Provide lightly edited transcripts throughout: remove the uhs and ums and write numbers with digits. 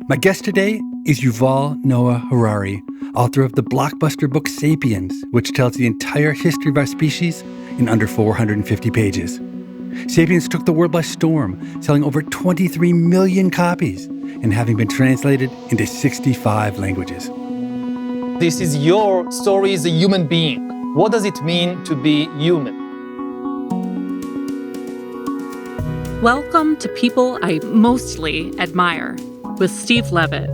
My guest today is Yuval Noah Harari, author of the blockbuster book Sapiens, which tells the entire history of our species in under 450 pages. Sapiens took the world by storm, selling over 23 million copies and having been translated into 65 languages. This is your story as a human being. What does it mean to be human? Welcome to People I Mostly Admire with Steve Levitt.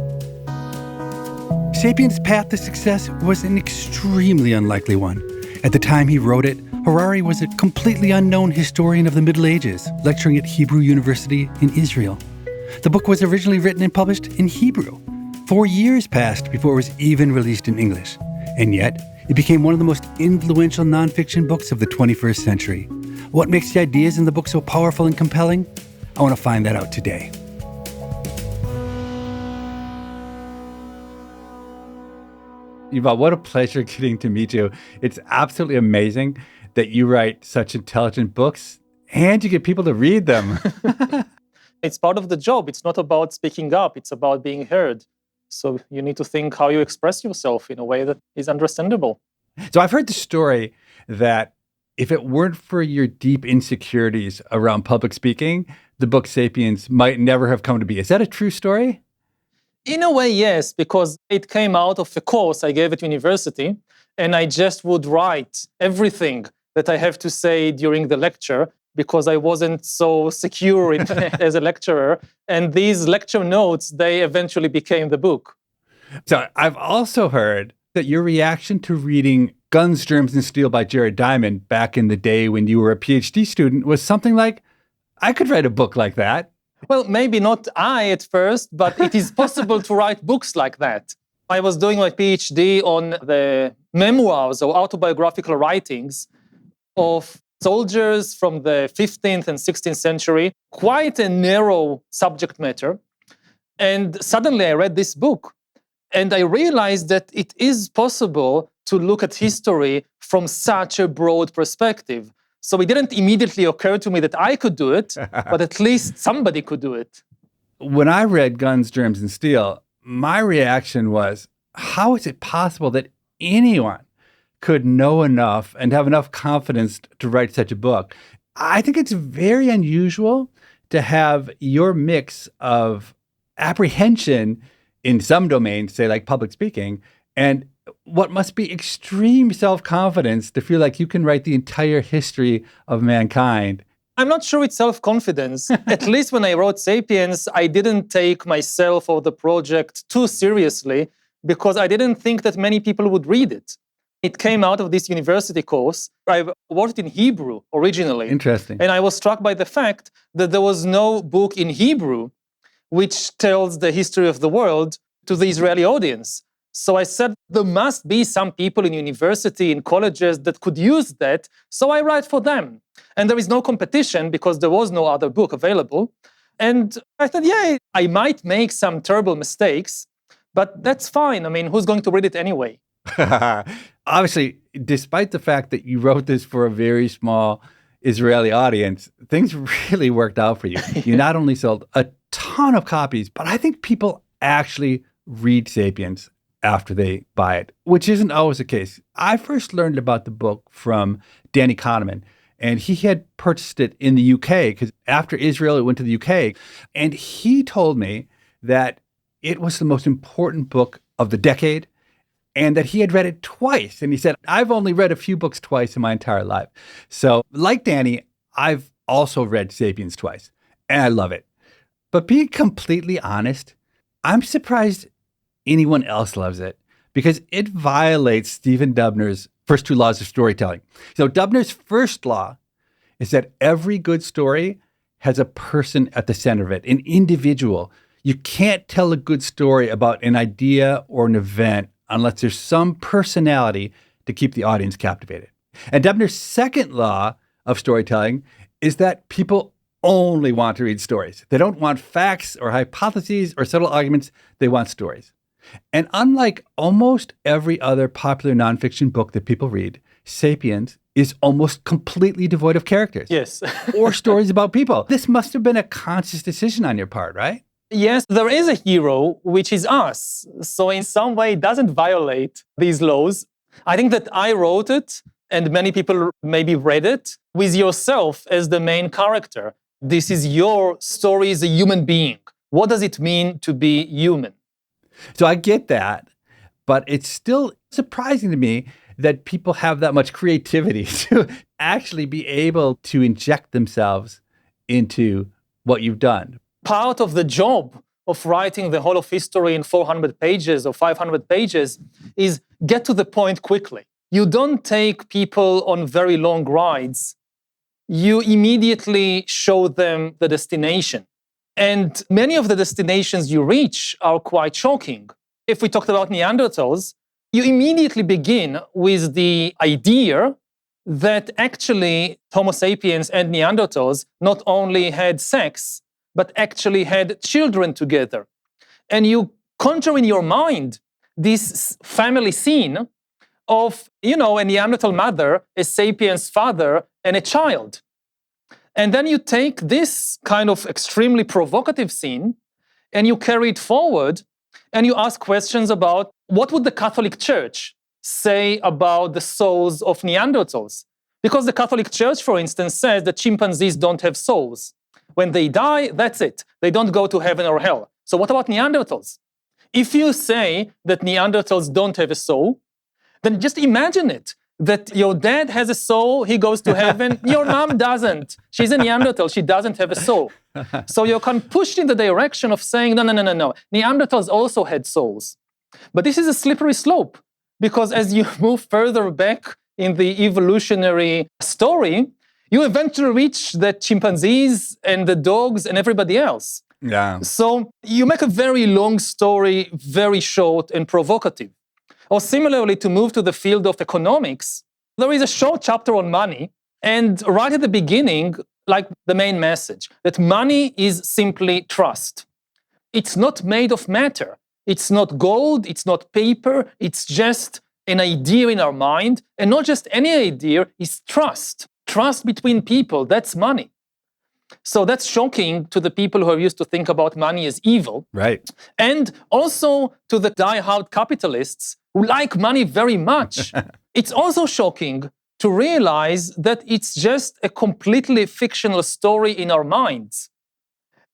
Sapiens' path to success was an extremely unlikely one. At the time he wrote it, Harari was a completely unknown historian of the Middle Ages, lecturing at Hebrew University in Israel. The book was originally written and published in Hebrew. 4 years passed before it was even released in English. And yet, it became one of the most influential nonfiction books of the 21st century. What makes the ideas in the book so powerful and compelling? I want to find that out today. Yuval, what a pleasure getting to meet you. It's absolutely amazing that you write such intelligent books and you get people to read them. It's part of the job. It's not about speaking up. It's about being heard. So you need to think how you express yourself in a way that is understandable. So I've heard the story that if it weren't for your deep insecurities around public speaking, the book Sapiens might never have come to be. Is that a true story? In a way, yes, because it came out of a course I gave at university, and I just would write everything that I have to say during the lecture because I wasn't so secure as a lecturer. And these lecture notes, they eventually became the book. So I've also heard that your reaction to reading Guns, Germs, and Steel by Jared Diamond back in the day when you were a PhD student was something like, I could write a book like that. Well, maybe not I at first, but it is possible to write books like that. I was doing my PhD on the memoirs or autobiographical writings of soldiers from the 15th and 16th century, quite a narrow subject matter. And suddenly I read this book and I realized that it is possible to look at history from such a broad perspective. So it didn't immediately occur to me that I could do it, but at least somebody could do it. When I read Guns, Germs, and Steel, my reaction was, how is it possible that anyone could know enough and have enough confidence to write such a book? I think it's very unusual to have your mix of apprehension in some domains, say like public speaking, and what must be extreme self-confidence to feel like you can write the entire history of mankind. I'm not sure it's self-confidence. At least when I wrote Sapiens, I didn't take myself or the project too seriously because I didn't think that many people would read it. It came out of this university course. I wrote it in Hebrew originally. Interesting. And I was struck by the fact that there was no book in Hebrew which tells the history of the world to the Israeli audience. So I said, there must be some people in university, in colleges that could use that, so I write for them. And there is no competition because there was no other book available. And I thought, yeah, I might make some terrible mistakes, but that's fine. I mean, who's going to read it anyway? Obviously, despite the fact that you wrote this for a very small Israeli audience, things really worked out for you. You not only sold a ton of copies, but I think people actually read Sapiens after they buy it, which isn't always the case. I first learned about the book from Danny Kahneman, and he had purchased it in the UK because after Israel, it went to the UK. And he told me that it was the most important book of the decade and that he had read it twice. And he said, I've only read a few books twice in my entire life. So like Danny, I've also read Sapiens twice, and I love it. But being completely honest, I'm surprised anyone else loves it because it violates Stephen Dubner's first two laws of storytelling. So Dubner's first law is that every good story has a person at the center of it, an individual. You can't tell a good story about an idea or an event unless there's some personality to keep the audience captivated. And Dubner's second law of storytelling is that people only want to read stories. They don't want facts or hypotheses or subtle arguments. They want stories. And unlike almost every other popular nonfiction book that people read, Sapiens is almost completely devoid of characters. Yes. Or stories about people. This must have been a conscious decision on your part, right? Yes, there is a hero, which is us. So in some way, it doesn't violate these laws. I think that I wrote it, and many people maybe read it, with yourself as the main character. This is your story as a human being. What does it mean to be human? So I get that, but it's still surprising to me that people have that much creativity to actually be able to inject themselves into what you've done. Part of the job of writing the whole of history in 400 pages or 500 pages is get to the point quickly. You don't take people on very long rides. You immediately show them the destination. And many of the destinations you reach are quite shocking. If we talked about Neanderthals, you immediately begin with the idea that actually Homo sapiens and Neanderthals not only had sex, but actually had children together. And you conjure in your mind this family scene of, a Neanderthal mother, a sapiens father, and a child. And then you take this kind of extremely provocative scene and you carry it forward and you ask questions about what would the Catholic Church say about the souls of Neanderthals? Because the Catholic Church, for instance, says that chimpanzees don't have souls. When they die, that's it. They don't go to heaven or hell. So what about Neanderthals? If you say that Neanderthals don't have a soul, then just imagine it. That your dad has a soul, he goes to heaven. Your mom doesn't. She's a Neanderthal, she doesn't have a soul. So you're kind of pushed in the direction of saying, no. Neanderthals also had souls. But this is a slippery slope, because as you move further back in the evolutionary story, you eventually reach the chimpanzees and the dogs and everybody else. Yeah. So you make a very long story very short and provocative. Or similarly, to move to the field of economics, there is a short chapter on money, and right at the beginning, like the main message, that money is simply trust. It's not made of matter. It's not gold, it's not paper, it's just an idea in our mind, and not just any idea, it's trust. Trust between people, that's money. So that's shocking to the people who are used to think about money as evil. Right. And also to the die-hard capitalists who like money very much. It's also shocking to realize that it's just a completely fictional story in our minds.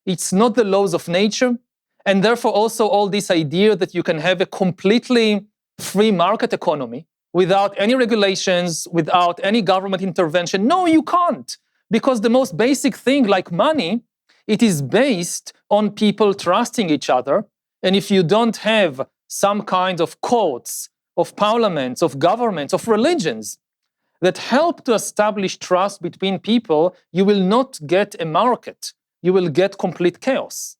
It's not the laws of nature, and therefore also all this idea that you can have a completely free market economy without any regulations, without any government intervention. No, you can't. Because the most basic thing, like money, it is based on people trusting each other. And if you don't have some kind of courts, of parliaments, of governments, of religions that help to establish trust between people, you will not get a market. You will get complete chaos.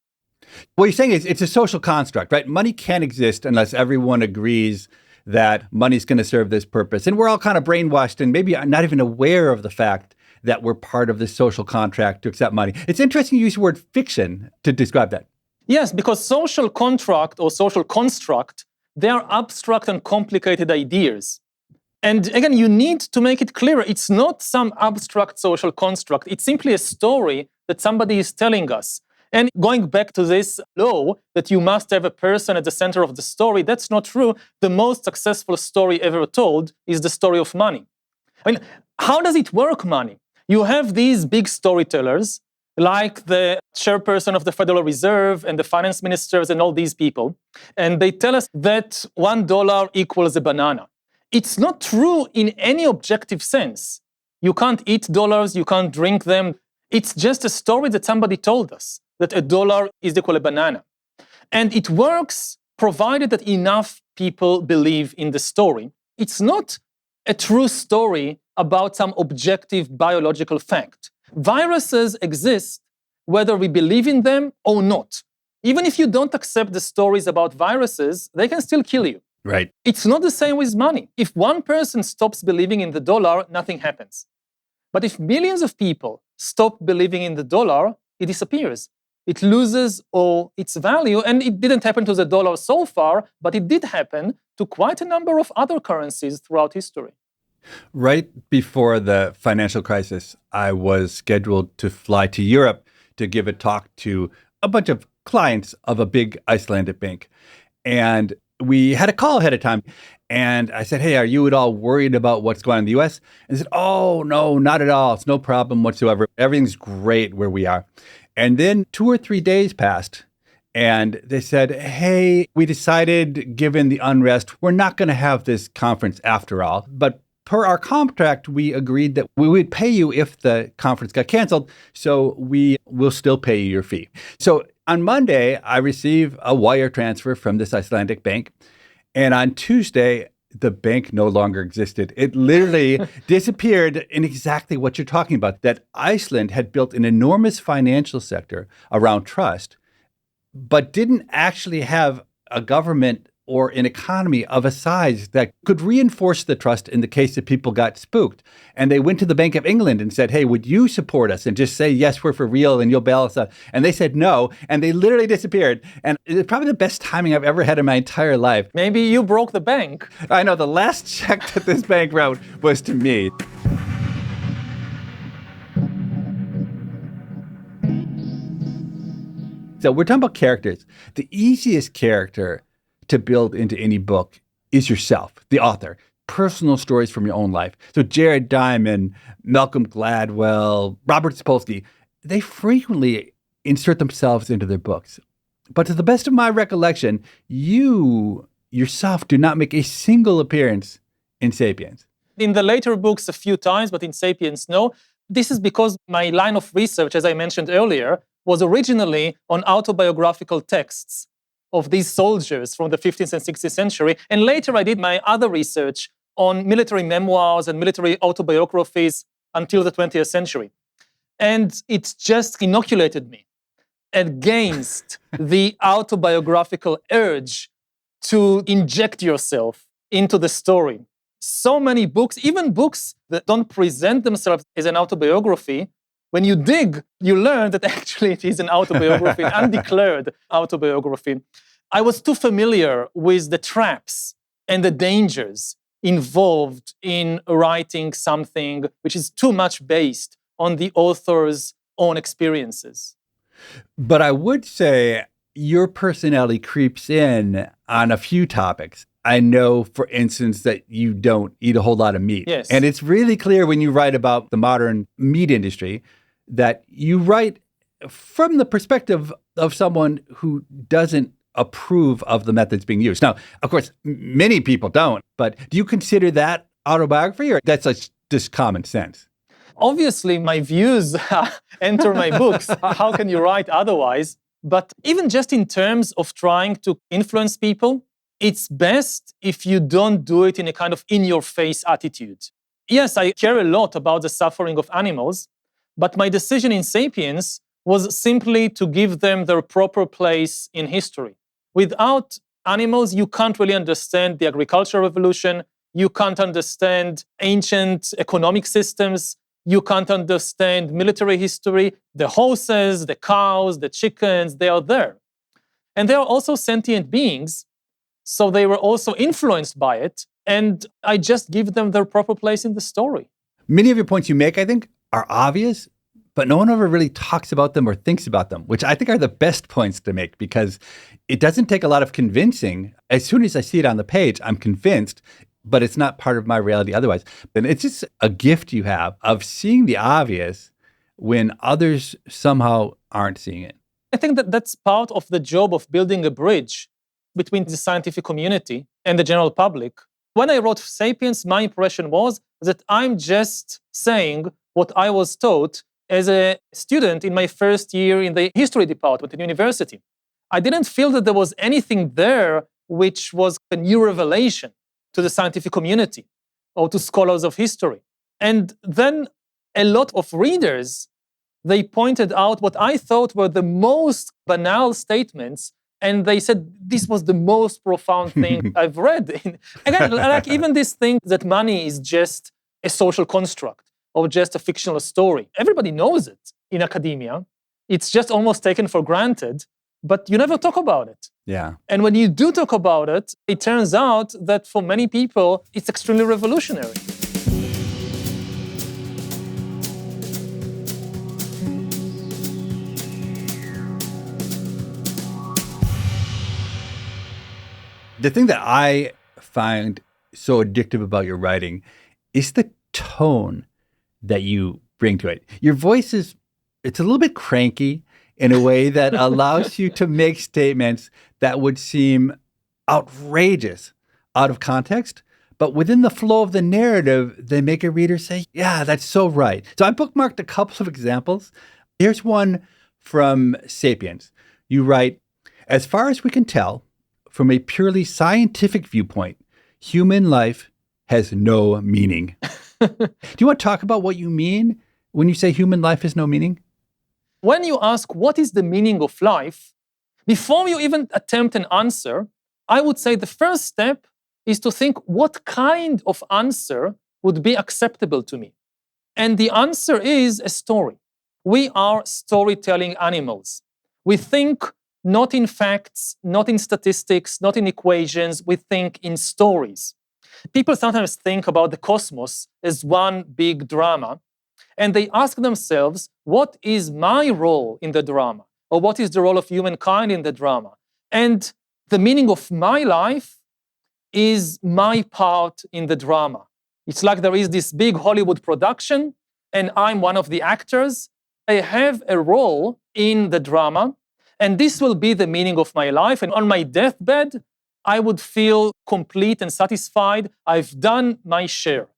What you're saying is it's a social construct, right? Money can't exist unless everyone agrees that money's going to serve this purpose. And we're all kind of brainwashed and maybe not even aware of the fact that we're part of this social contract to accept money. It's interesting you use the word fiction to describe that. Yes, because social contract or social construct, they are abstract and complicated ideas. And again, you need to make it clear. It's not some abstract social construct. It's simply a story that somebody is telling us. And going back to this law that you must have a person at the center of the story, that's not true. The most successful story ever told is the story of money. I mean, how does it work, money? You have these big storytellers, like the chairperson of the Federal Reserve and the finance ministers and all these people, and they tell us that $1 equals a banana. It's not true in any objective sense. You can't eat dollars, you can't drink them. It's just a story that somebody told us, that $1 is equal to a banana. And it works provided that enough people believe in the story. It's not a true story about some objective biological fact. Viruses exist whether we believe in them or not. Even if you don't accept the stories about viruses, they can still kill you. Right. It's not the same with money. If one person stops believing in the dollar, nothing happens. But if millions of people stop believing in the dollar, it disappears. It loses all its value, and it didn't happen to the dollar so far, but it did happen to quite a number of other currencies throughout history. Right before the financial crisis, I was scheduled to fly to Europe to give a talk to a bunch of clients of a big Icelandic bank. And we had a call ahead of time. And I said, hey, are you at all worried about what's going on in the U.S.? And they said, oh, no, not at all. It's no problem whatsoever. Everything's great where we are. And then 2 or 3 days passed. And they said, hey, we decided, given the unrest, we're not going to have this conference after all. But per our contract, we agreed that we would pay you if the conference got canceled. So we will still pay you your fee. So on Monday, I receive a wire transfer from this Icelandic bank. And on Tuesday, the bank no longer existed. It literally disappeared in exactly what you're talking about, that Iceland had built an enormous financial sector around trust, but didn't actually have a government or an economy of a size that could reinforce the trust in the case that people got spooked. And they went to the Bank of England and said, hey, would you support us and just say, yes, we're for real and you'll bail us out? And they said no, and they literally disappeared. And it's probably the best timing I've ever had in my entire life. Maybe you broke the bank. I know, the last check that this bank wrote was to me. So we're talking about characters. The easiest character to build into any book is yourself, the author, personal stories from your own life. So Jared Diamond, Malcolm Gladwell, Robert Sapolsky, they frequently insert themselves into their books. But to the best of my recollection, you yourself do not make a single appearance in Sapiens. In the later books a few times, but in Sapiens, no. This is because my line of research, as I mentioned earlier, was originally on autobiographical texts of these soldiers from the 15th and 16th century. And later I did my other research on military memoirs and military autobiographies until the 20th century. And it just inoculated me against the autobiographical urge to inject yourself into the story. So many books, even books that don't present themselves as an autobiography, when you dig, you learn that actually it is an autobiography, an undeclared autobiography. I was too familiar with the traps and the dangers involved in writing something which is too much based on the author's own experiences. But I would say your personality creeps in on a few topics. I know, for instance, that you don't eat a whole lot of meat. Yes. And it's really clear when you write about the modern meat industry that you write from the perspective of someone who doesn't approve of the methods being used. Now, of course, many people don't, but do you consider that autobiography, or that's just common sense? Obviously, my views enter my books. How can you write otherwise? But even just in terms of trying to influence people, it's best if you don't do it in a kind of in-your-face attitude. Yes, I care a lot about the suffering of animals, but my decision in Sapiens was simply to give them their proper place in history. Without animals, you can't really understand the agricultural revolution, you can't understand ancient economic systems, you can't understand military history. The horses, the cows, the chickens, they are there. And they are also sentient beings, so they were also influenced by it, and I just give them their proper place in the story. Many of your points you make, I think, are obvious, but no one ever really talks about them or thinks about them, which I think are the best points to make, because it doesn't take a lot of convincing. As soon as I see it on the page, I'm convinced, but it's not part of my reality otherwise. And it's just a gift you have of seeing the obvious when others somehow aren't seeing it. I think that that's part of the job of building a bridge between the scientific community and the general public. When I wrote Sapiens, my impression was that I'm just saying what I was taught as a student in my first year in the history department at university. I didn't feel that there was anything there which was a new revelation to the scientific community or to scholars of history. And then a lot of readers, they pointed out what I thought were the most banal statements, and they said, this was the most profound thing I've read. Again, like even this thing that money is just a social construct or just a fictional story. Everybody knows it in academia. It's just almost taken for granted, but you never talk about it. Yeah. And when you do talk about it, it turns out that for many people, it's extremely revolutionary. The thing that I find so addictive about your writing is the tone that you bring to it. Your voice it's a little bit cranky in a way that allows you to make statements that would seem outrageous out of context, but within the flow of the narrative, they make a reader say, yeah, that's so right. So I bookmarked a couple of examples. Here's one from Sapiens. You write, as far as we can tell, from a purely scientific viewpoint, human life has no meaning. Do you want to talk about what you mean when you say human life has no meaning? When you ask what is the meaning of life, before you even attempt an answer, I would say the first step is to think what kind of answer would be acceptable to me. And the answer is a story. We are storytelling animals. We think not in facts, not in statistics, not in equations, we think in stories. People sometimes think about the cosmos as one big drama, and they ask themselves, what is my role in the drama? Or what is the role of humankind in the drama? And the meaning of my life is my part in the drama. It's like there is this big Hollywood production, and I'm one of the actors. I have a role in the drama, and this will be the meaning of my life. And on my deathbed, I would feel complete and satisfied. I've done my share.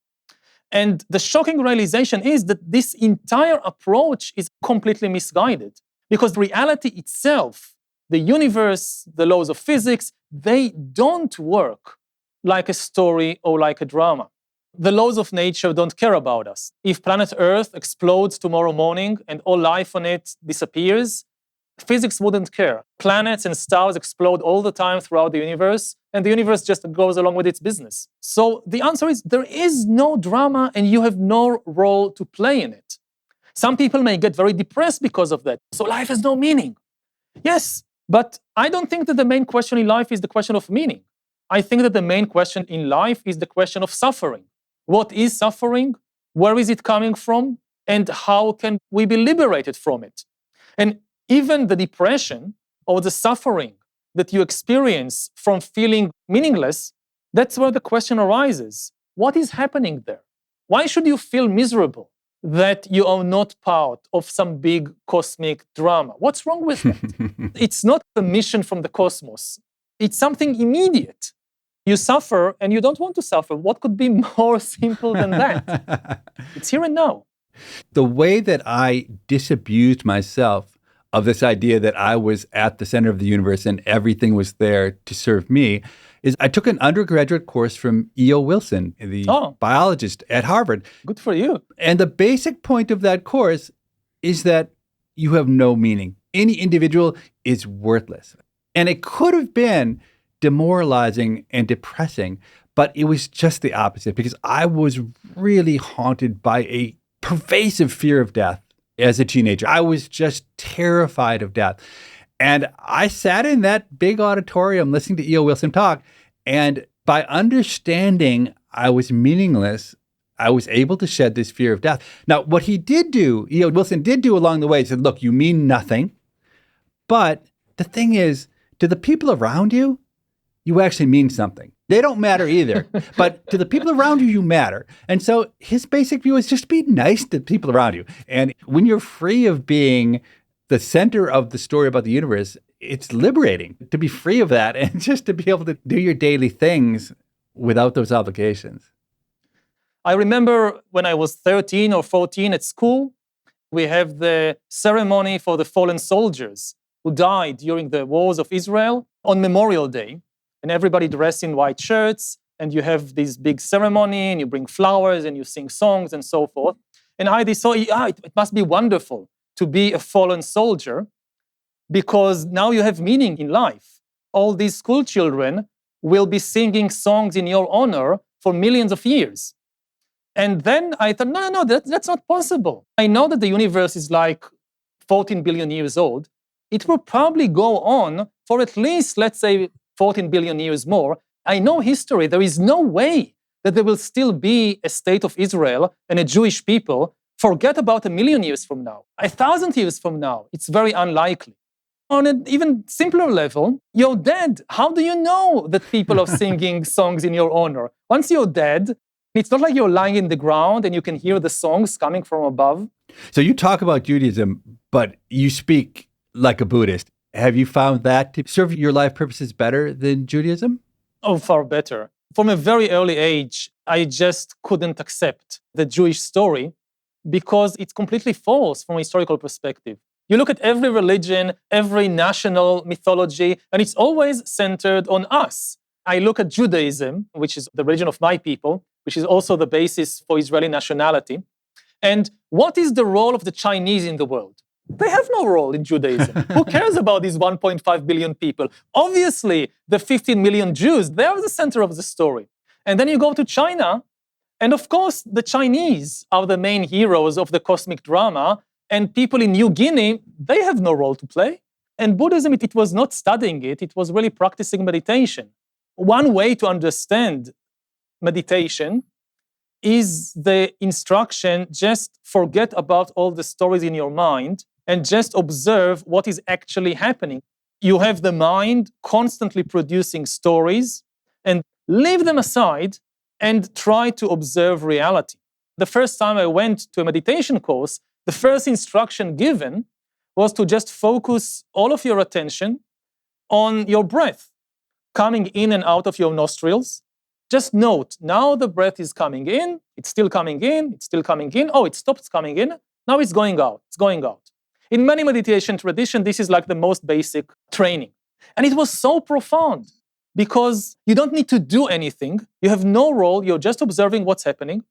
And the shocking realization is that this entire approach is completely misguided, because reality itself, the universe, the laws of physics, they don't work like a story or like a drama. The laws of nature don't care about us. If planet Earth explodes tomorrow morning and all life on it disappears, physics wouldn't care. Planets and stars explode all the time throughout the universe, and the universe just goes along with its business. So the answer is there is no drama and you have no role to play in it. Some people may get very depressed because of that. So life has no meaning. Yes, but I don't think that the main question in life is the question of meaning. I think that the main question in life is the question of suffering. What is suffering? Where is it coming from? And how can we be liberated from it? And even the depression or the suffering that you experience from feeling meaningless, that's where the question arises. What is happening there? Why should you feel miserable that you are not part of some big cosmic drama? What's wrong with that? It's not a mission from the cosmos. It's something immediate. You suffer and you don't want to suffer. What could be more simple than that? It's here and now. The way that I disabused myself of this idea that I was at the center of the universe and everything was there to serve me is I took an undergraduate course from E.O. Wilson, the biologist at Harvard. Good for you. And the basic point of that course is that you have no meaning. Any individual is worthless. And it could have been demoralizing and depressing, but it was just the opposite, because I was really haunted by a pervasive fear of death as a teenager. I was just terrified of death. And I sat in that big auditorium listening to E.O. Wilson talk, and by understanding I was meaningless, I was able to shed this fear of death. Now, what he did do, E.O. Wilson did do along the way, he said, look, you mean nothing. But the thing is, to the people around you, you actually mean something. They don't matter either. But to the people around you, you matter. And so his basic view is just be nice to people around you. And when you're free of being the center of the story about the universe, it's liberating to be free of that and just to be able to do your daily things without those obligations. I remember when I was 13 or 14 at school, we have the ceremony for the fallen soldiers who died during the wars of Israel on Memorial Day. And everybody dressed in white shirts, and you have this big ceremony, and you bring flowers, and you sing songs, and so forth. And I thought, it must be wonderful to be a fallen soldier, because now you have meaning in life. All these school children will be singing songs in your honor for millions of years. And then I thought, no, that's not possible. I know that the universe is like 14 billion years old. It will probably go on for at least, let's say, 14 billion years more. I know history. There is no way that there will still be a state of Israel and a Jewish people. Forget about 1,000,000 years from now. 1,000 years from now, it's very unlikely. On an even simpler level, you're dead. How do you know that people are singing songs in your honor? Once you're dead, it's not like you're lying in the ground and you can hear the songs coming from above. So you talk about Judaism, but you speak like a Buddhist. Have you found that to serve your life purposes better than Judaism? Oh, far better. From a very early age, I just couldn't accept the Jewish story because it's completely false from a historical perspective. You look at every religion, every national mythology, and it's always centered on us. I look at Judaism, which is the religion of my people, which is also the basis for Israeli nationality. And what is the role of the Chinese in the world? They have no role in Judaism. Who cares about these 1.5 billion people? Obviously, the 15 million Jews, they are the center of the story. And then you go to China, and of course, the Chinese are the main heroes of the cosmic drama, and people in New Guinea, they have no role to play. And Buddhism, it was not studying it, it was really practicing meditation. One way to understand meditation is the instruction, just forget about all the stories in your mind and just observe what is actually happening. You have the mind constantly producing stories and leave them aside and try to observe reality. The first time I went to a meditation course, the first instruction given was to just focus all of your attention on your breath, coming in and out of your nostrils. Just note, now the breath is coming in, it's still coming in, it's still coming in. Oh, it stopped coming in, now it's going out, it's going out. In many meditation traditions, this is like the most basic training. And it was so profound because you don't need to do anything. You have no role, you're just observing what's happening.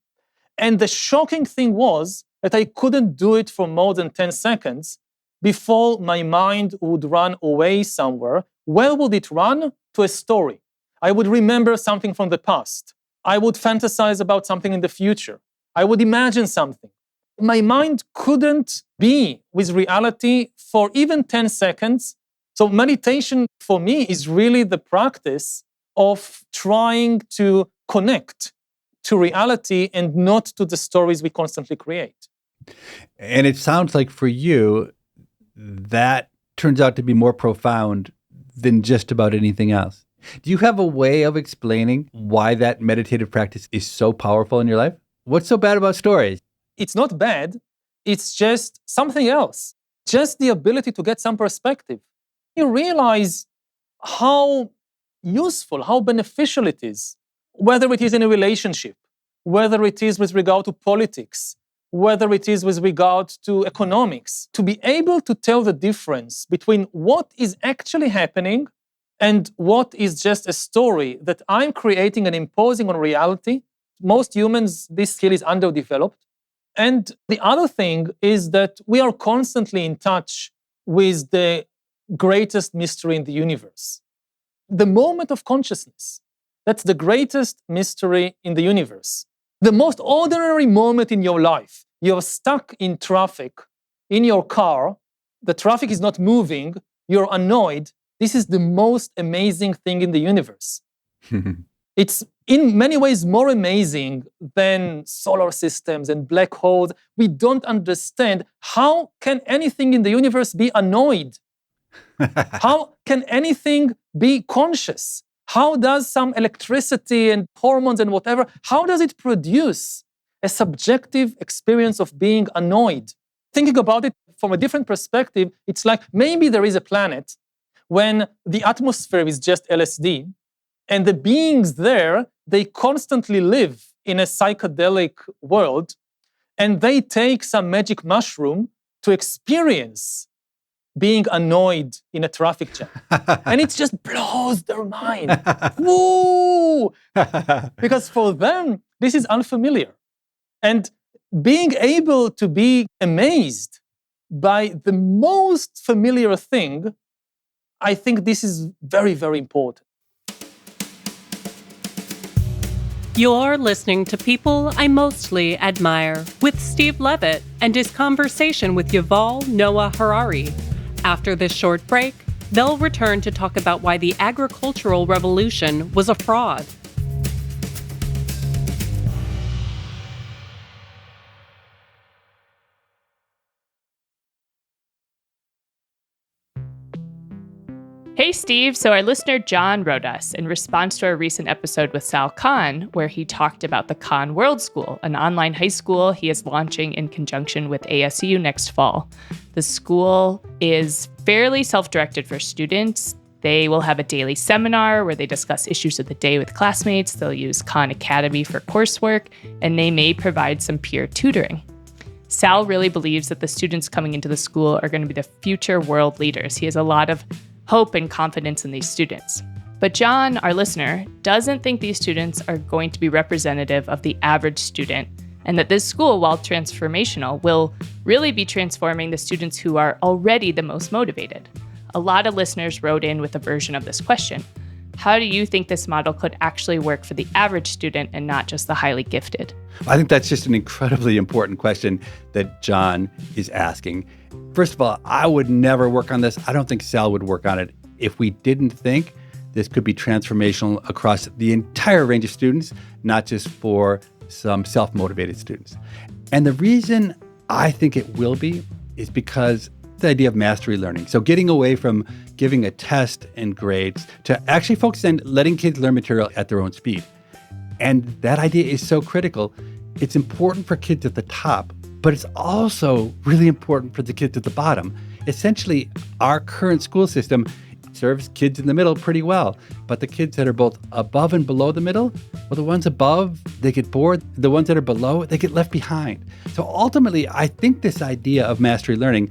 And the shocking thing was that I couldn't do it for more than 10 seconds before my mind would run away somewhere. Where would it run? To a story. I would remember something from the past. I would fantasize about something in the future. I would imagine something. My mind couldn't be with reality for even 10 seconds. So meditation for me is really the practice of trying to connect to reality and not to the stories we constantly create. And it sounds like for you, that turns out to be more profound than just about anything else. Do you have a way of explaining why that meditative practice is so powerful in your life? What's so bad about stories? It's not bad. It's just something else. Just the ability to get some perspective. You realize how useful, how beneficial it is, whether it is in a relationship, whether it is with regard to politics, whether it is with regard to economics, to be able to tell the difference between what is actually happening and what is just a story that I'm creating and imposing on reality. Most humans, this skill is underdeveloped. And the other thing is that we are constantly in touch with the greatest mystery in the universe. The moment of consciousness, that's the greatest mystery in the universe. The most ordinary moment in your life. You're stuck in traffic, in your car, the traffic is not moving, you're annoyed. This is the most amazing thing in the universe. It's in many ways more amazing than solar systems and black holes. We don't understand how can anything in the universe be annoyed? How can anything be conscious? How does some electricity and hormones and whatever, how does it produce a subjective experience of being annoyed? Thinking about it from a different perspective, it's like maybe there is a planet when the atmosphere is just LSD, and the beings there, they constantly live in a psychedelic world, and they take some magic mushroom to experience being annoyed in a traffic jam. And it just blows their mind. Woo! Because for them, this is unfamiliar. And being able to be amazed by the most familiar thing, I think this is very, very important. You're listening to People I Mostly Admire with Steve Levitt and his conversation with Yuval Noah Harari. After this short break, they'll return to talk about why the agricultural revolution was a fraud. Hey, Steve. So our listener John wrote us in response to our recent episode with Sal Khan, where he talked about the Khan World School, an online high school he is launching in conjunction with ASU next fall. The school is fairly self-directed for students. They will have a daily seminar where they discuss issues of the day with classmates. They'll use Khan Academy for coursework, and they may provide some peer tutoring. Sal really believes that the students coming into the school are going to be the future world leaders. He has a lot of hope and confidence in these students. But John, our listener, doesn't think these students are going to be representative of the average student, and that this school, while transformational, will really be transforming the students who are already the most motivated. A lot of listeners wrote in with a version of this question. How do you think this model could actually work for the average student and not just the highly gifted? I think that's just an incredibly important question that John is asking. First of all, I would never work on this. I don't think Sal would work on it if we didn't think this could be transformational across the entire range of students, not just for some self-motivated students. And the reason I think it will be is because the idea of mastery learning. So getting away from giving a test and grades to actually focus on letting kids learn material at their own speed. And that idea is so critical. It's important for kids at the top, but it's also really important for the kids at the bottom. Essentially, our current school system serves kids in the middle pretty well, but the kids that are both above and below the middle, well, the ones above, they get bored. The ones that are below, they get left behind. So ultimately, I think this idea of mastery learning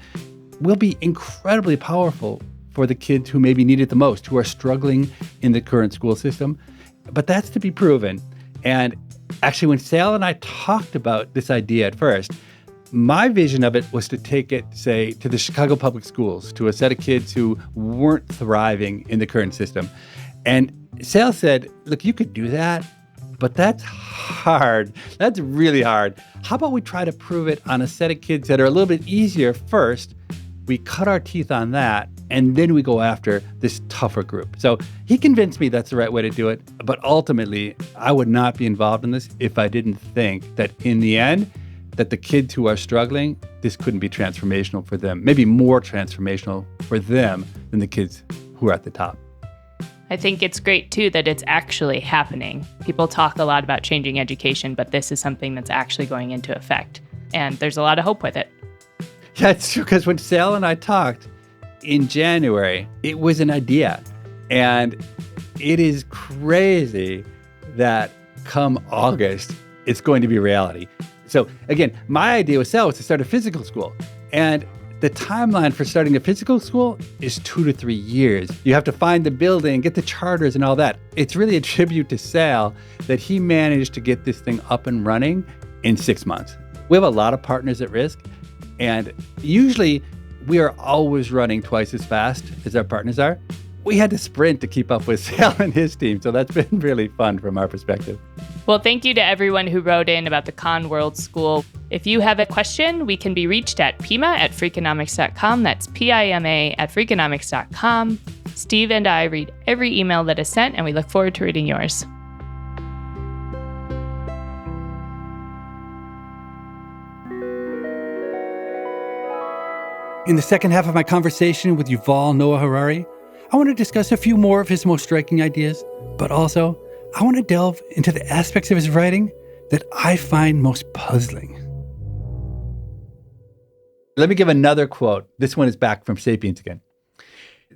will be incredibly powerful for the kids who maybe need it the most, who are struggling in the current school system. But that's to be proven. And actually, when Sal and I talked about this idea at first, my vision of it was to take it, say, to the Chicago public schools, to a set of kids who weren't thriving in the current system. And Sal said, look, you could do that, but that's hard. That's really hard. How about we try to prove it on a set of kids that are a little bit easier first? We cut our teeth on that, and then we go after this tougher group. So he convinced me that's the right way to do it. But ultimately, I would not be involved in this if I didn't think that in the end, that the kids who are struggling, this couldn't be transformational for them, maybe more transformational for them than the kids who are at the top. I think it's great, too, that it's actually happening. People talk a lot about changing education, but this is something that's actually going into effect. And there's a lot of hope with it. Yeah, it's true, because when Sal and I talked in January, it was an idea. And it is crazy that come August, it's going to be reality. So again, my idea with Sal was to start a physical school. And the timeline for starting a physical school is 2 to 3 years. You have to find the building, get the charters and all that. It's really a tribute to Sal that he managed to get this thing up and running in 6 months. We have a lot of partners at risk. And usually we are always running twice as fast as our partners are. We had to sprint to keep up with Sal and his team. So that's been really fun from our perspective. Well, thank you to everyone who wrote in about the Khan World School. If you have a question, we can be reached at pima@freakonomics.com. That's PIMA@freakonomics.com. Steve and I read every email that is sent, and we look forward to reading yours. In the second half of my conversation with Yuval Noah Harari, I want to discuss a few more of his most striking ideas, but also I want to delve into the aspects of his writing that I find most puzzling. Let me give another quote. This one is back from Sapiens again.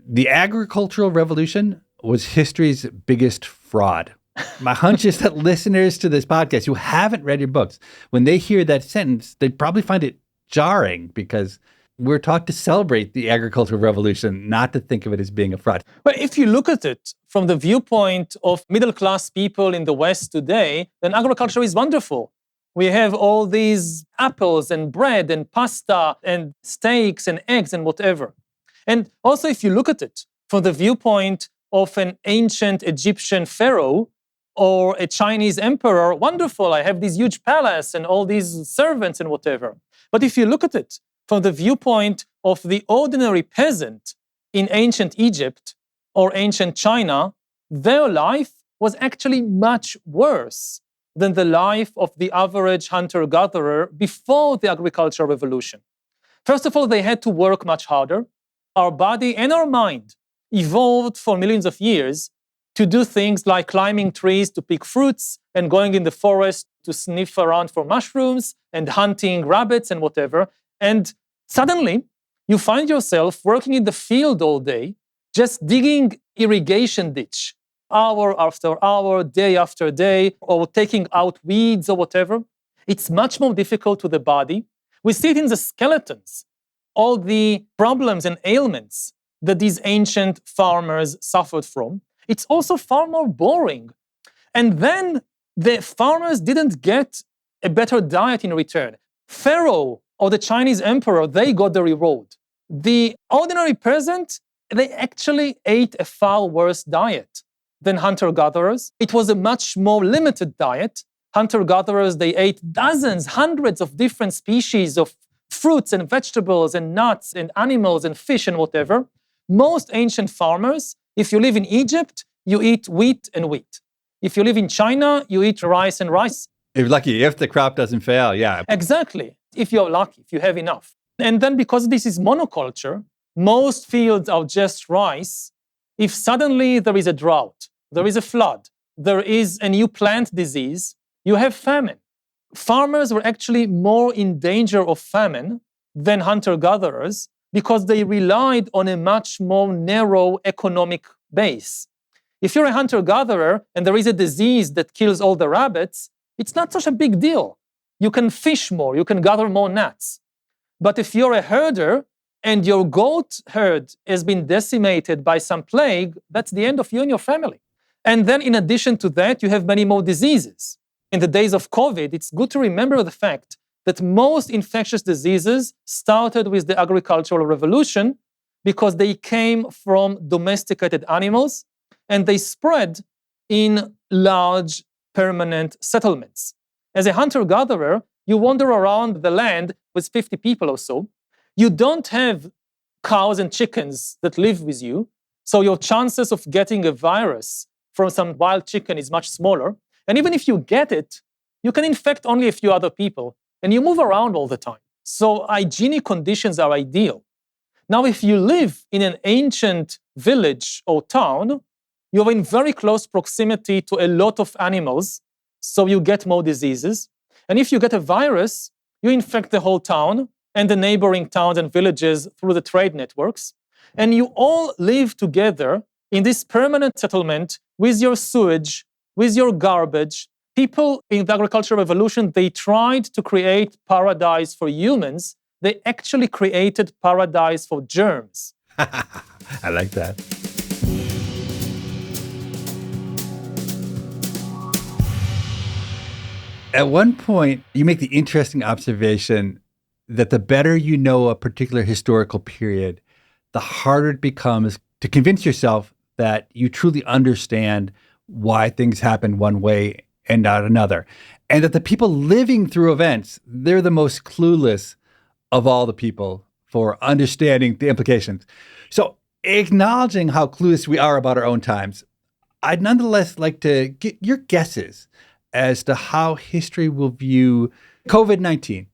The agricultural revolution was history's biggest fraud. My hunch is that listeners to this podcast who haven't read your books, when they hear that sentence, they probably find it jarring because we're taught to celebrate the agricultural revolution, not to think of it as being a fraud. But if you look at it from the viewpoint of middle-class people in the West today, then agriculture is wonderful. We have all these apples and bread and pasta and steaks and eggs and whatever. And also, if you look at it from the viewpoint of an ancient Egyptian pharaoh or a Chinese emperor, wonderful, I have this huge palace and all these servants and whatever. But if you look at it from the viewpoint of the ordinary peasant in ancient Egypt or ancient China, their life was actually much worse than the life of the average hunter-gatherer before the agricultural revolution. First of all, they had to work much harder. Our body and our mind evolved for millions of years to do things like climbing trees to pick fruits and going in the forest to sniff around for mushrooms and hunting rabbits and whatever. And suddenly, you find yourself working in the field all day, just digging irrigation ditch, hour after hour, day after day, or taking out weeds or whatever. It's much more difficult to the body. We see it in the skeletons, all the problems and ailments that these ancient farmers suffered from. It's also far more boring. And then the farmers didn't get a better diet in return. Pharaoh or the Chinese emperor, they got the reward. The ordinary peasant, they actually ate a far worse diet than hunter-gatherers. It was a much more limited diet. Hunter-gatherers, they ate dozens, hundreds of different species of fruits and vegetables and nuts and animals and fish and whatever. Most ancient farmers, if you live in Egypt, you eat wheat and wheat. If you live in China, you eat rice and rice. If you're lucky, if the crop doesn't fail, yeah. Exactly, if you're lucky, if you have enough. And then because this is monoculture, most fields are just rice. If suddenly there is a drought, there is a flood, there is a new plant disease, you have famine. Farmers were actually more in danger of famine than hunter-gatherers because they relied on a much more narrow economic base. If you're a hunter-gatherer and there is a disease that kills all the rabbits, it's not such a big deal. You can fish more, you can gather more nuts. But if you're a herder and your goat herd has been decimated by some plague, that's the end of you and your family. And then in addition to that, you have many more diseases. In the days of COVID, it's good to remember the fact that most infectious diseases started with the agricultural revolution because they came from domesticated animals and they spread in large permanent settlements. As a hunter-gatherer, you wander around the land with 50 people or so. You don't have cows and chickens that live with you, so your chances of getting a virus from some wild chicken is much smaller. And even if you get it, you can infect only a few other people, and you move around all the time. So hygienic conditions are ideal. Now, if you live in an ancient village or town, you're in very close proximity to a lot of animals, so you get more diseases. And if you get a virus, you infect the whole town and the neighboring towns and villages through the trade networks. And you all live together in this permanent settlement with your sewage, with your garbage. People in the agricultural revolution, they tried to create paradise for humans. They actually created paradise for germs. I like that. At one point, you make the interesting observation that the better you know a particular historical period, the harder it becomes to convince yourself that you truly understand why things happen one way and not another. And that the people living through events, they're the most clueless of all the people for understanding the implications. So acknowledging how clueless we are about our own times, I'd nonetheless like to get your guesses as to how history will view COVID-19.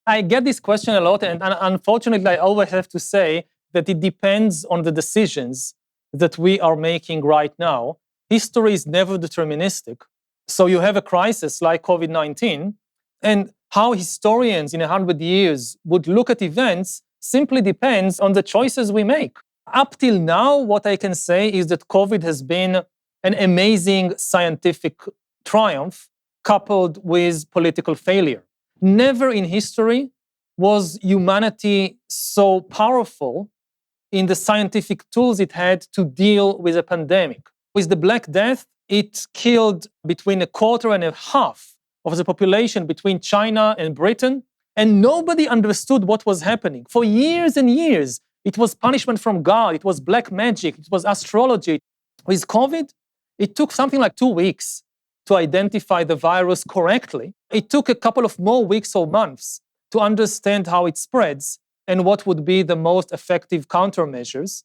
I get this question a lot, and unfortunately, I always have to say that it depends on the decisions that we are making right now. History is never deterministic. So you have a crisis like COVID-19, and how historians in 100 years would look at events simply depends on the choices we make. Up till now, what I can say is that COVID has been an amazing scientific triumph coupled with political failure. Never in history was humanity so powerful in the scientific tools it had to deal with a pandemic. With the Black Death, it killed between 1.25% of the population between China and Britain, and nobody understood what was happening. For years and years, it was punishment from God, it was black magic, it was astrology. With COVID, it took something like 2 weeks to identify the virus correctly. It took a couple of more weeks or months to understand how it spreads and what would be the most effective countermeasures.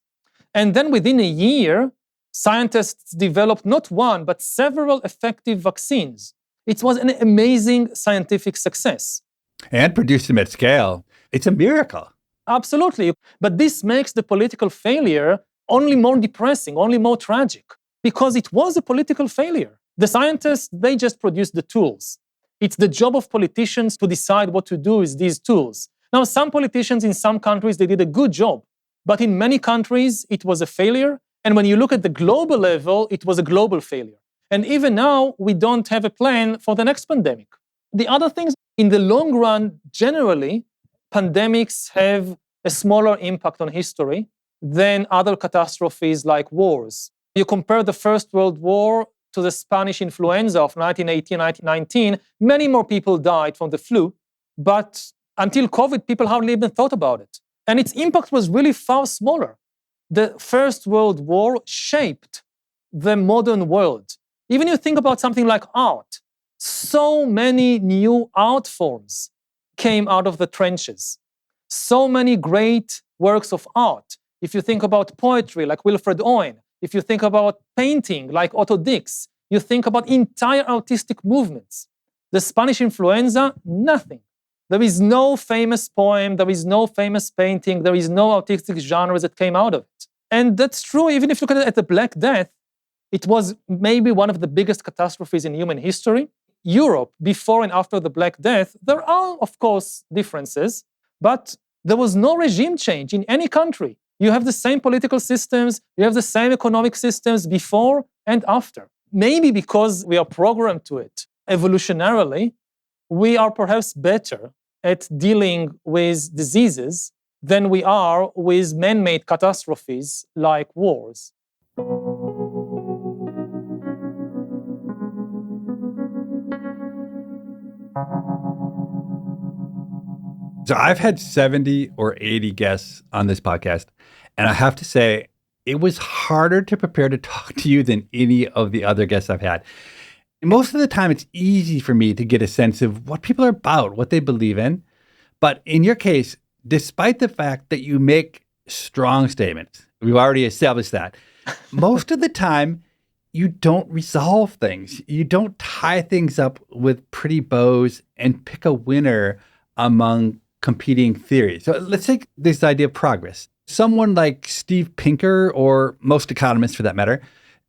And then within a year, scientists developed not one, but several effective vaccines. It was an amazing scientific success. And produced them at scale. It's a miracle. Absolutely. But this makes the political failure only more depressing, only more tragic, because it was a political failure. The scientists, they just produced the tools. It's the job of politicians to decide what to do with these tools. Now, some politicians in some countries, they did a good job, but in many countries, it was a failure. And when you look at the global level, it was a global failure. And even now, we don't have a plan for the next pandemic. The other things, in the long run, generally, pandemics have a smaller impact on history than other catastrophes like wars. You compare the First World War to the Spanish influenza of 1918, 1919, many more people died from the flu, but until COVID, people hardly even thought about it. And its impact was really far smaller. The First World War shaped the modern world. Even you think about something like art, so many new art forms came out of the trenches. So many great works of art. If you think about poetry like Wilfred Owen, if you think about painting like Otto Dix, you think about entire artistic movements. The Spanish influenza, nothing. There is no famous poem, there is no famous painting, there is no artistic genre that came out of it. And that's true even if you look at the Black Death. It was maybe one of the biggest catastrophes in human history. Europe, before and after the Black Death, there are, of course, differences, but there was no regime change in any country. You have the same political systems, you have the same economic systems before and after. Maybe because we are programmed to it evolutionarily, we are perhaps better at dealing with diseases than we are with man-made catastrophes like wars. So I've had 70 or 80 guests on this podcast, and I have to say, it was harder to prepare to talk to you than any of the other guests I've had. Most of the time, it's easy for me to get a sense of what people are about, what they believe in. But in your case, despite the fact that you make strong statements, we've already established that, most of the time, you don't resolve things. You don't tie things up with pretty bows and pick a winner among competing theories. So let's take this idea of progress. Someone like Steve Pinker, or most economists for that matter,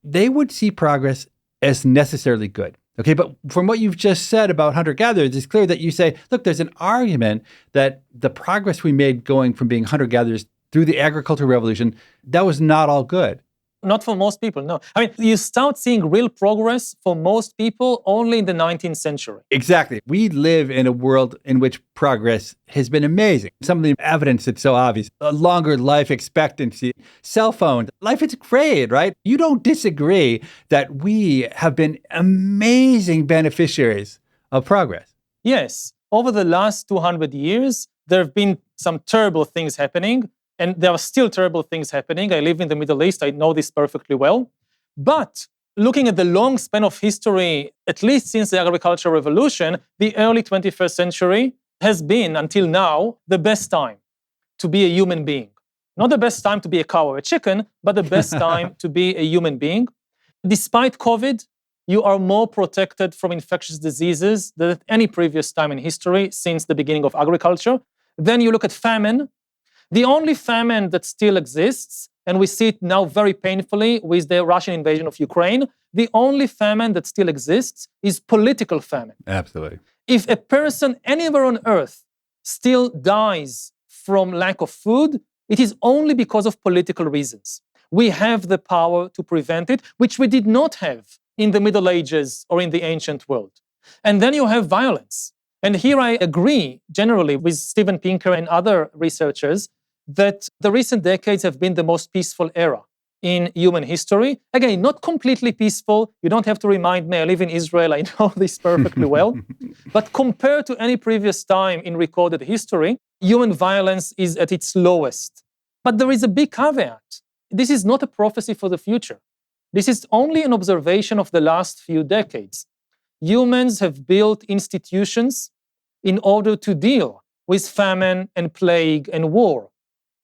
they would see progress as necessarily good. Okay, but from what you've just said about hunter-gatherers, it's clear that you say, look, there's an argument that the progress we made going from being hunter-gatherers through the agricultural revolution, that was not all good. Not for most people, no. I mean, you start seeing real progress for most people only in the 19th century. Exactly. We live in a world in which progress has been amazing. Some of the evidence that's so obvious, a longer life expectancy, cell phones, life is great, right? You don't disagree that we have been amazing beneficiaries of progress. Yes. Over the last 200 years, there have been some terrible things happening. And there are still terrible things happening. I live in the Middle East. I know this perfectly well. But looking at the long span of history, at least since the agricultural revolution, the early 21st century has been, until now, the best time to be a human being. Not the best time to be a cow or a chicken, but the best time to be a human being. Despite COVID, you are more protected from infectious diseases than at any previous time in history since the beginning of agriculture. Then you look at famine. The only famine that still exists, and we see it now very painfully with the Russian invasion of Ukraine, the only famine that still exists is political famine. Absolutely. If a person anywhere on earth still dies from lack of food, it is only because of political reasons. We have the power to prevent it, which we did not have in the Middle Ages or in the ancient world. And then you have violence. And here I agree generally with Steven Pinker and other researchers that the recent decades have been the most peaceful era in human history. Again, not completely peaceful. You don't have to remind me. I live in Israel. I know this perfectly well. But compared to any previous time in recorded history, human violence is at its lowest. But there is a big caveat. This is not a prophecy for the future. This is only an observation of the last few decades. Humans have built institutions in order to deal with famine and plague and war.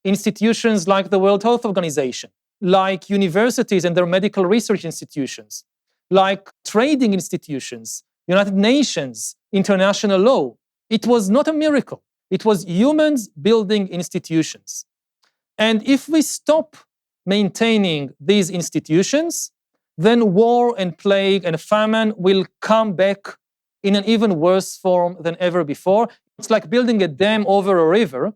Institutions like the World Health Organization, like universities and their medical research institutions, like trading institutions, United Nations, international law. It was not a miracle. It was humans building institutions. And if we stop maintaining these institutions, then war and plague and famine will come back in an even worse form than ever before. It's like building a dam over a river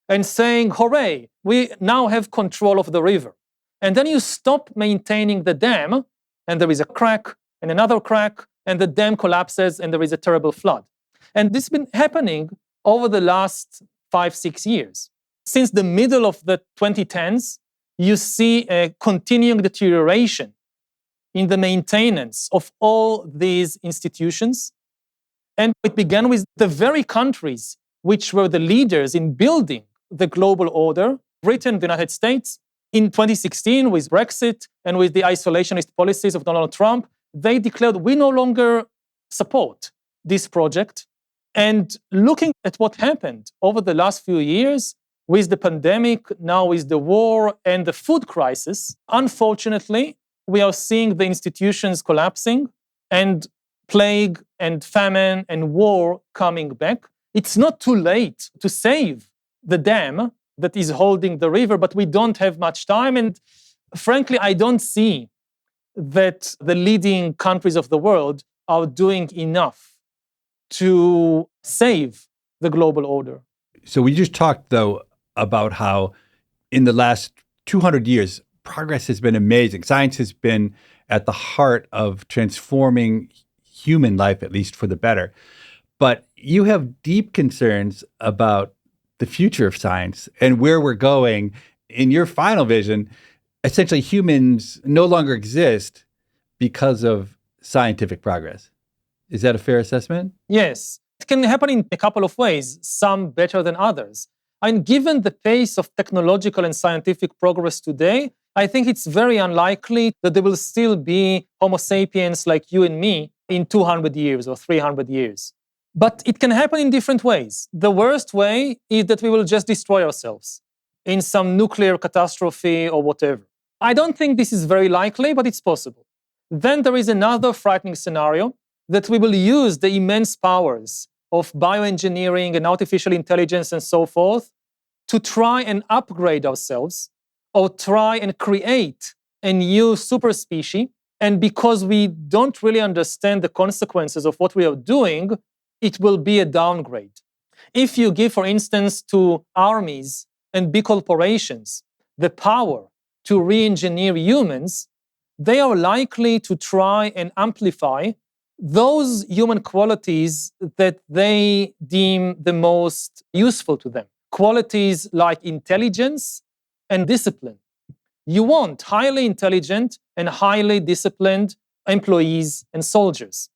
and saying, hooray, we now have control of the river. And then you stop maintaining the dam, and there is a crack and another crack, and the dam collapses and there is a terrible flood. And this has been happening over the last 5-6 years. Since the middle of the 2010s, you see a continuing deterioration in the maintenance of all these institutions. And it began with the very countries which were the leaders in building the global order, Britain, the United States. In 2016, with Brexit and with the isolationist policies of Donald Trump, they declared we no longer support this project. And looking at what happened over the last few years, with the pandemic, now with the war and the food crisis, unfortunately, we are seeing the institutions collapsing and plague and famine and war coming back. It's not too late to save the dam that is holding the river, but we don't have much time. And frankly, I don't see that the leading countries of the world are doing enough to save the global order. So we just talked, though, about how in the last 200 years, progress has been amazing. Science has been at the heart of transforming human life, at least for the better. But you have deep concerns about the future of science and where we're going. In your final vision, essentially humans no longer exist because of scientific progress. Is that a fair assessment? Yes. It can happen in a couple of ways, some better than others. And given the pace of technological and scientific progress today, I think it's very unlikely that there will still be Homo sapiens like you and me in 200 years or 300 years. But it can happen in different ways. The worst way is that we will just destroy ourselves in some nuclear catastrophe or whatever. I don't think this is very likely, but it's possible. Then there is another frightening scenario that we will use the immense powers of bioengineering and artificial intelligence and so forth to try and upgrade ourselves or try and create a new super species. And because we don't really understand the consequences of what we are doing, it will be a downgrade. If you give, for instance, to armies and big corporations the power to re-engineer humans, they are likely to try and amplify those human qualities that they deem the most useful to them. Qualities like intelligence and discipline. You want highly intelligent and highly disciplined employees and soldiers.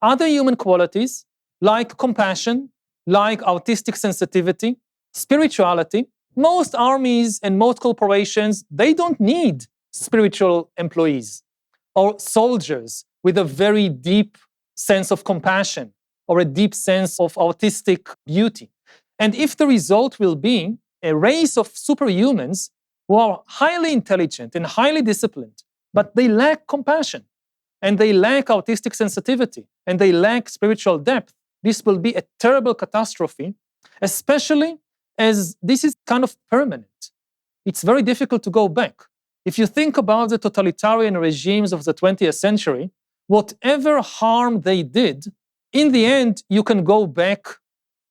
Other human qualities like compassion, like artistic sensitivity, spirituality. Most armies and most corporations, they don't need spiritual employees or soldiers with a very deep sense of compassion or a deep sense of artistic beauty. And if the result will be a race of superhumans who are highly intelligent and highly disciplined, but they lack compassion and they lack artistic sensitivity and they lack spiritual depth, this will be a terrible catastrophe, especially as this is kind of permanent. It's very difficult to go back. If you think about the totalitarian regimes of the 20th century, whatever harm they did, in the end, you can go back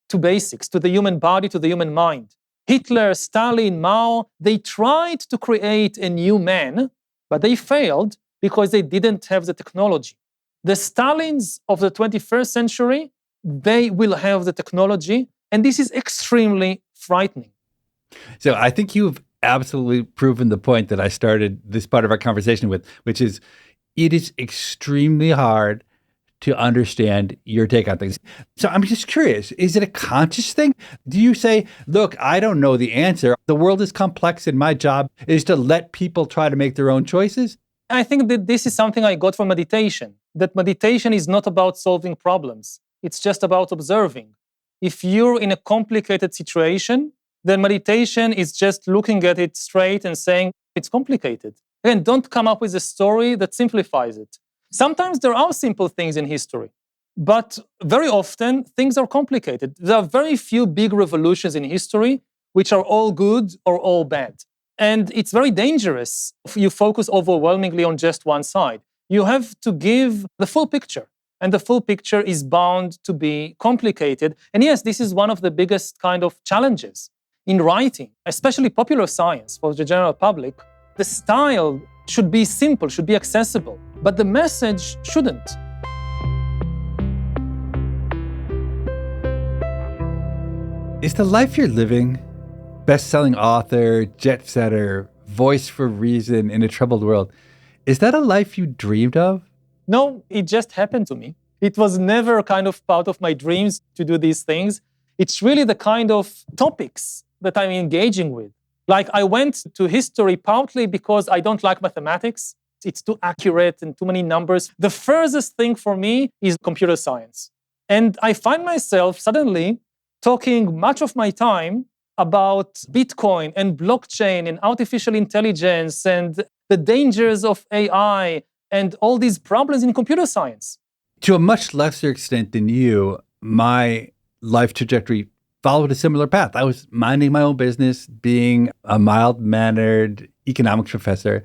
to basics, to the human body, to the human mind. Hitler, Stalin, Mao, they tried to create a new man, but they failed because they didn't have the technology. The Stalins of the 21st century, they will have the technology, and this is extremely frightening. So I think you've absolutely proven the point that I started this part of our conversation with, which is it is extremely hard to understand your take on things. So I'm just curious, is it a conscious thing? Do you say, look, I don't know the answer. The world is complex and my job is to let people try to make their own choices? I think that this is something I got from meditation, that meditation is not about solving problems. It's just about observing. If you're in a complicated situation, then meditation is just looking at it straight and saying, it's complicated. Again, don't come up with a story that simplifies it. Sometimes there are simple things in history, but very often things are complicated. There are very few big revolutions in history which are all good or all bad. And it's very dangerous if you focus overwhelmingly on just one side. You have to give the full picture. And the full picture is bound to be complicated. And yes, this is one of the biggest kind of challenges in writing, especially popular science for the general public. The style should be simple, should be accessible, but the message shouldn't. Is the life you're living, best-selling author, jet-setter, voice for reason in a troubled world, is that a life you dreamed of? No, it just happened to me. It was never kind of part of my dreams to do these things. It's really the kind of topics that I'm engaging with. Like I went to history partly because I don't like mathematics. It's too accurate and too many numbers. The furthest thing for me is computer science. And I find myself suddenly talking much of my time about Bitcoin and blockchain and artificial intelligence and the dangers of AI and all these problems in computer science. To a much lesser extent than you, my life trajectory followed a similar path. I was minding my own business, being a mild-mannered economics professor,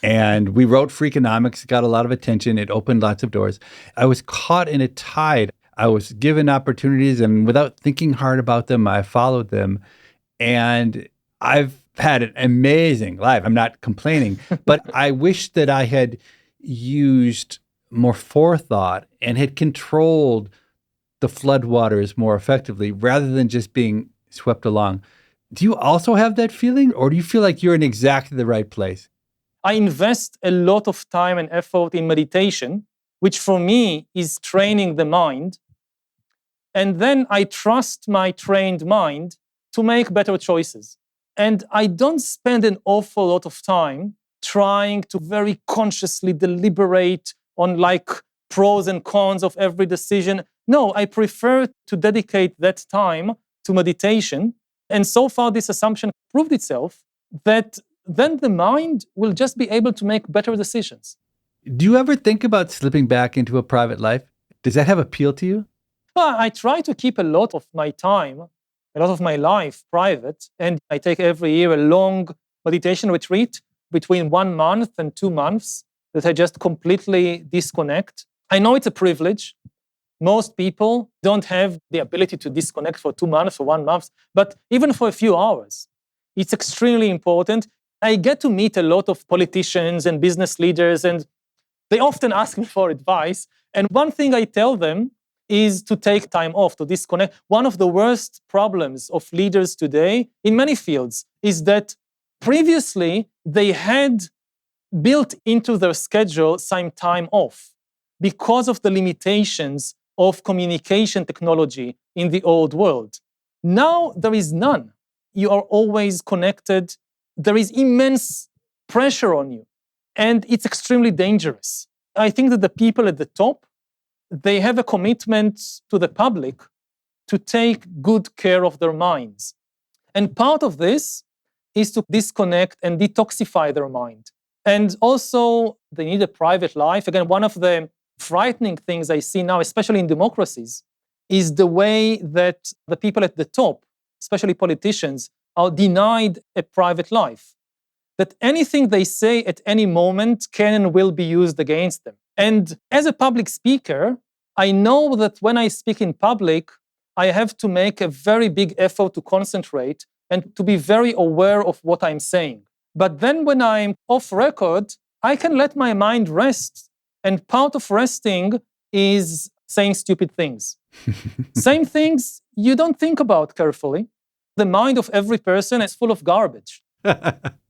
and we wrote Freakonomics, got a lot of attention. It opened lots of doors. I was caught in a tide. I was given opportunities, and without thinking hard about them, I followed them. And I've had an amazing life. I'm not complaining, but I wish that I had used more forethought and had controlled the floodwaters more effectively rather than just being swept along. Do you also have that feeling, or do you feel like you're in exactly the right place? I invest a lot of time and effort in meditation, which for me is training the mind. And then I trust my trained mind to make better choices. And I don't spend an awful lot of time trying to very consciously deliberate on like pros and cons of every decision. No, I prefer to dedicate that time to meditation. And so far, this assumption proved itself that then the mind will just be able to make better decisions. Do you ever think about slipping back into a private life? Does that have appeal to you? Well, I try to keep a lot of my time, a lot of my life private, and I take every year a long meditation retreat between 1 month and 2 months that I just completely disconnect. I know it's a privilege. Most people don't have the ability to disconnect for 2 months or 1 month, but even for a few hours, it's extremely important. I get to meet a lot of politicians and business leaders, and they often ask me for advice. And one thing I tell them is to take time off, to disconnect. One of the worst problems of leaders today in many fields is that previously they had built into their schedule some time off because of the limitations of communication technology in the old world. Now there is none. You are always connected. There is immense pressure on you, and it's extremely dangerous. I think that the people at the top, they have a commitment to the public to take good care of their minds. And part of this is to disconnect and detoxify their mind. And also, they need a private life. Again, one of the frightening things I see now, especially in democracies, is the way that the people at the top, especially politicians, are denied a private life. That anything they say at any moment can and will be used against them. And as a public speaker, I know that when I speak in public, I have to make a very big effort to concentrate and to be very aware of what I'm saying. But then when I'm off record, I can let my mind rest. And part of resting is saying stupid things. Same things you don't think about carefully. The mind of every person is full of garbage.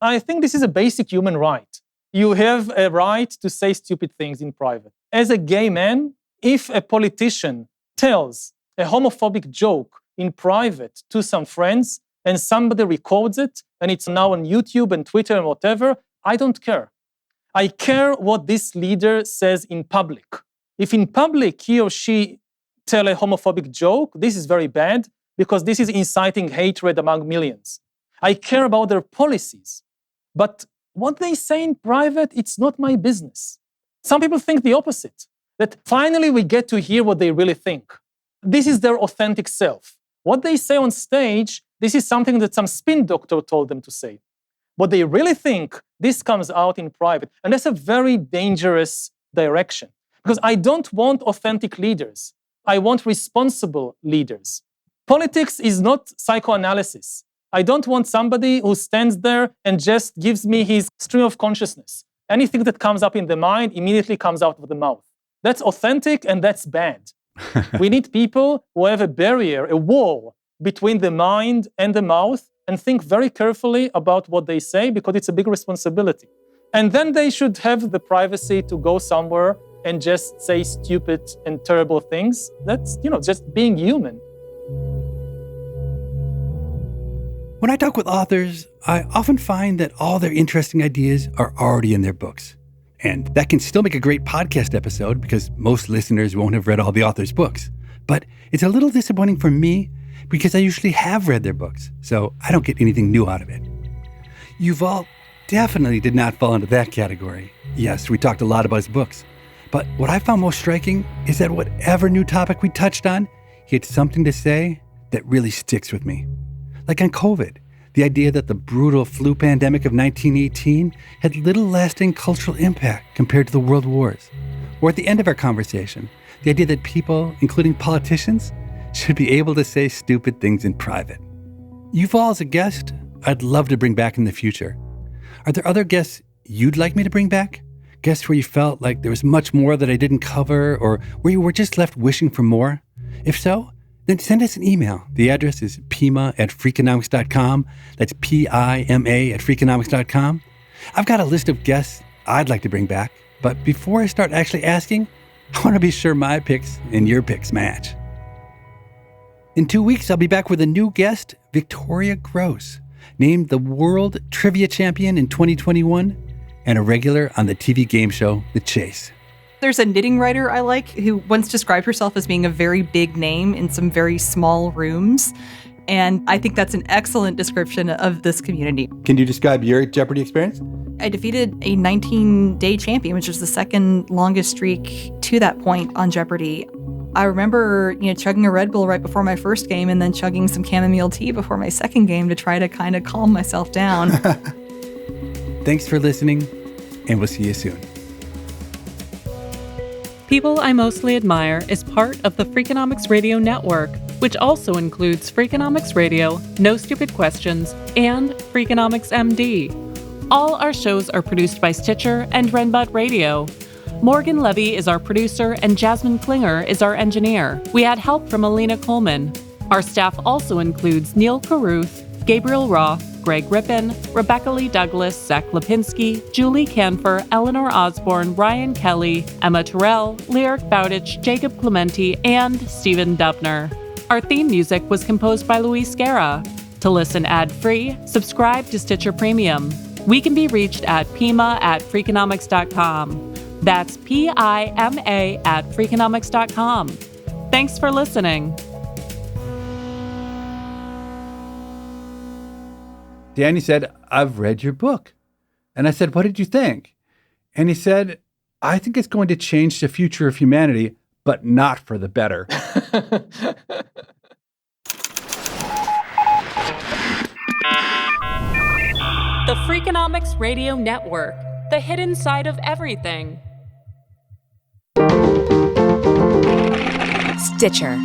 I think this is a basic human right. You have a right to say stupid things in private. As a gay man, if a politician tells a homophobic joke in private to some friends and somebody records it and it's now on YouTube and Twitter and whatever, I don't care. I care what this leader says in public. If in public he or she tell a homophobic joke, this is very bad because this is inciting hatred among millions. I care about their policies. But what they say in private, it's not my business. Some people think the opposite, that finally we get to hear what they really think. This is their authentic self. What they say on stage, this is something that some spin doctor told them to say. what they really think, this comes out in private. And that's a very dangerous direction, because I don't want authentic leaders. I want responsible leaders. Politics is not psychoanalysis. I don't want somebody who stands there and just gives me his stream of consciousness. Anything that comes up in the mind immediately comes out of the mouth. That's authentic and that's bad. We need people who have a barrier, a wall between the mind and the mouth, and think very carefully about what they say, because it's a big responsibility. And then they should have the privacy to go somewhere and just say stupid and terrible things. That's, just being human. When I talk with authors, I often find that all their interesting ideas are already in their books. And that can still make a great podcast episode because most listeners won't have read all the author's books. But it's a little disappointing for me because I usually have read their books, so I don't get anything new out of it. Yuval definitely did not fall into that category. Yes, we talked a lot about his books. But what I found most striking is that whatever new topic we touched on, he had something to say that really sticks with me. Like on COVID, the idea that the brutal flu pandemic of 1918 had little lasting cultural impact compared to the world wars. Or at the end of our conversation, the idea that people, including politicians, should be able to say stupid things in private. Yuval as a guest, I'd love to bring back in the future. Are there other guests you'd like me to bring back? Guests where you felt like there was much more that I didn't cover, or where you were just left wishing for more? If so, then send us an email. The address is pima@freakonomics.com. That's PIMA@freakonomics.com. I've got a list of guests I'd like to bring back, but before I start actually asking, I want to be sure my picks and your picks match. In 2 weeks, I'll be back with a new guest, Victoria Gross, named the World Trivia Champion in 2021 and a regular on the TV game show, The Chase. There's a knitting writer I like who once described herself as being a very big name in some very small rooms. And I think that's an excellent description of this community. Can you describe your Jeopardy experience? I defeated a 19-day champion, which was the second longest streak to that point on Jeopardy. I remember, chugging a Red Bull right before my first game and then chugging some chamomile tea before my second game to try to kind of calm myself down. Thanks for listening, and we'll see you soon. People I Mostly Admire is part of the Freakonomics Radio Network, which also includes Freakonomics Radio, No Stupid Questions, and Freakonomics MD. All our shows are produced by Stitcher and Renbud Radio. Morgan Levy is our producer, and Jasmine Klinger is our engineer. We had help from Alina Coleman. Our staff also includes Neil Carruth, Gabriel Roth, Greg Rippin, Rebecca Lee Douglas, Zach Lipinski, Julie Canfer, Eleanor Osborne, Ryan Kelly, Emma Terrell, Lyric Bowditch, Jacob Clementi, and Stephen Dubner. Our theme music was composed by Luis Guerra. To listen ad-free, subscribe to Stitcher Premium. We can be reached at pima@freakonomics.com. That's PIMA@freakonomics.com. Thanks for listening. Danny said, I've read your book. And I said, what did you think? And he said, I think it's going to change the future of humanity, but not for the better. The Freakonomics Radio Network, the hidden side of everything. Stitcher.